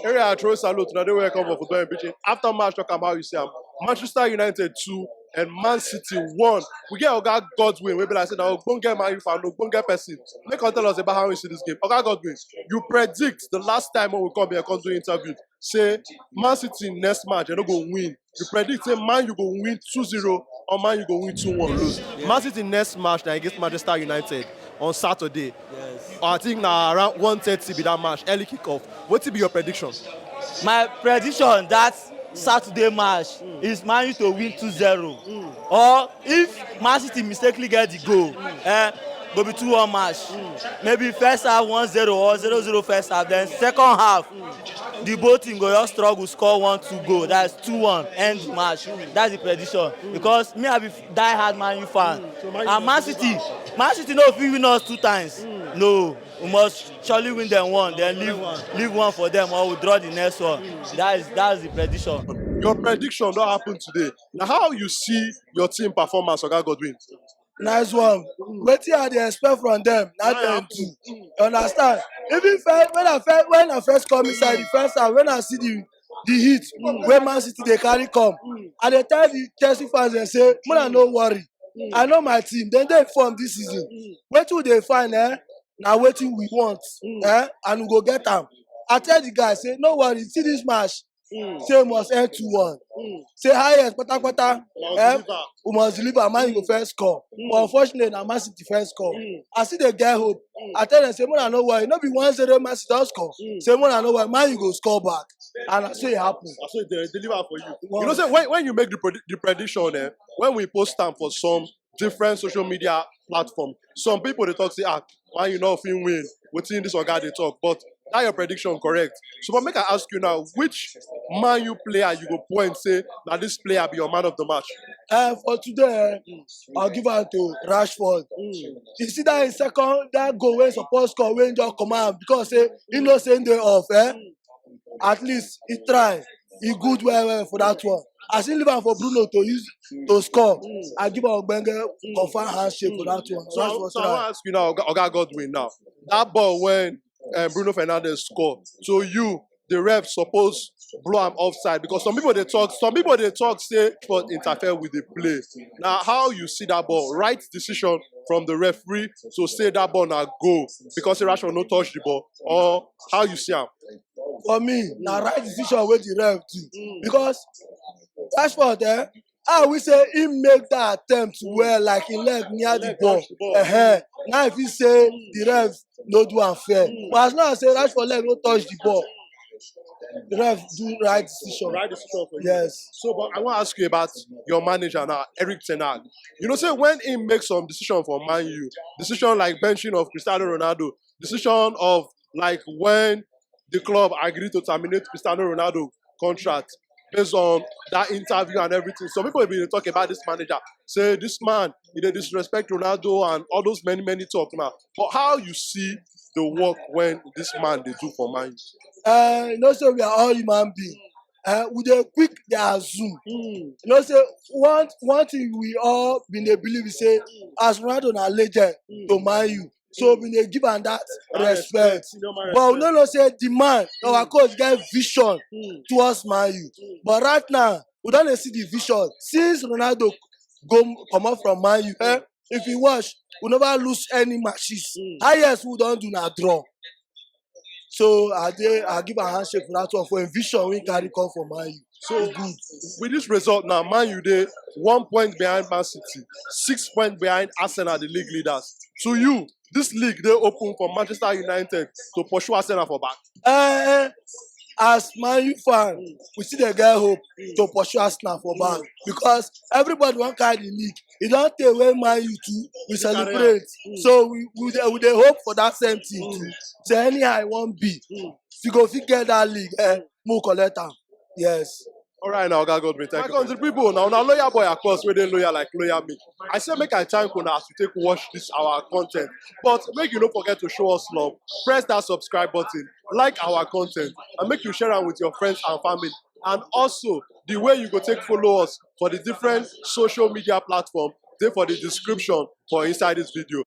Area throw salute. Now they welcome for football and Pidgin. After match, talk about how you see them. Manchester United 2 and Man City 1. We get Oga Godwin. We be like, "Oh, don't get my fan, don't get person." Make us tell us about how we see this game. Oga Godwin, you predict the last time when we come here, come do interview. Say Man City next match, they don't go win. You predict say Man you go win 2-0 or Man you go win 2-1 lose. Yeah. Man City next match now against Manchester United on Saturday. Yes. I think now around 1:30 be that match, early kickoff. What will be your prediction? My prediction that Saturday match is Man U to win 2-0. Or if Man City mistakenly get the goal, go be 2-1 match. Maybe first half 1-0 or 0-0 first half. Then second half, the both team go just struggle score 1-2 goal. That's 2-1 end the match. That's the prediction. Because me I be die hard Man U fan. And Man City no fit win us 2 times. No. We must surely win them one, then leave one for them, or we draw the next one. That's the prediction. Your prediction don't happen today. Now, how you see your team performance, Oga Godwin? Nice one. Wetin I dey expect from them, not them too. You understand? Even when I first come inside the first half, when I see the heat wey Man City dey carry come, I dey tell the Chelsea fans dem say, "Make no worry. I know my team. Dem dey form this season. Wetin we dey find, na wetin we want, and we go get am." I tell the guys say, "No worry. See this match. Say we must end 2-1. Say highest patapata, we must deliver. Man, you go first score. But unfortunately, na Man City first score. I see they get hope. I tell them say, "Mona no worry. No be 1-0 Man City don score. Say Mona no worry. Man, you go score back." And I say it happen. I say they deliver for you. You know, say when you make the prediction, when we post them for some different social media platform, some people they talk say, man, you know if you win, within this Oga they talk, but that your prediction correct. So but make I ask you now, which Man U player you go point say that this player be your man of the match? For today, I'll give am to Rashford. You see that in second, that goal when suppose score when just come out because say he no send day off, At least he try, he good well for that one. I still leave am for Bruno to score. I give am Ogbenge confirm handshake for that one. So I want to ask you now, Oga Godwin now. That ball when Bruno Fernandes scored, so you, the ref, suppose blow him offside because some people they talk say for interfere with the play. Now how you see that ball? Right decision from the referee to say that ball now go because Rashford no touch the ball, or how you see him? For me, na right decision wey the ref do because Rashford, I will say he make that attempt well, like he leg near the ball. Now if he say the ref no do unfair, but as long as say Rashford leg no touch the ball, the ref do right decision. Right decision for you. Yes. So, but I want to ask you about your manager now, Eric Ten Hag. You know, say when he makes some decision for Man U, decision like benching of Cristiano Ronaldo, decision of like when the club agreed to terminate Cristiano Ronaldo contract based on that interview and everything. Some people have been talking about this manager, say this man, he dey disrespect Ronaldo and all those many talk now. But how you see the work when this man they do for Man U? You know, so we are all human beings. We dey quick dey assume. You know, say one thing we all been dey believe is say as Ronaldo na legend to Man U, so we dey give am that respect. But we no know say the man, our coach get vision towards Man U. But right now, we don dey see the vision since Ronaldo comot from Man U. If you watch, we never lose any matches. Highest we don do na draw. So I give a handshake for that one for a vision we carry come for Man U. So good. With this result now, Man U dey 1 point behind Man City, 6 points behind Arsenal, the league leaders. To you, this league they open for Manchester United to pursue Arsenal for back. As Man U fan, we still dey get hope to pursue Arsenal for back because everybody wan carry the league. E don tey when Man U too we celebrate, so we dey hope for that same thing too. So anyhow e wan be, we go fit get that league, mo collect am. Yes. All right now, Oga Godwin, thank you. My country people, now lawyer boy across where they lawyer like lawyer me. I say make I thank you as we take watch this our content. But make you don't forget to show us love. Press that subscribe button, like our content, and make you share it with your friends and family. And also the way you go take follow us for the different social media platforms, they for the description for inside this video.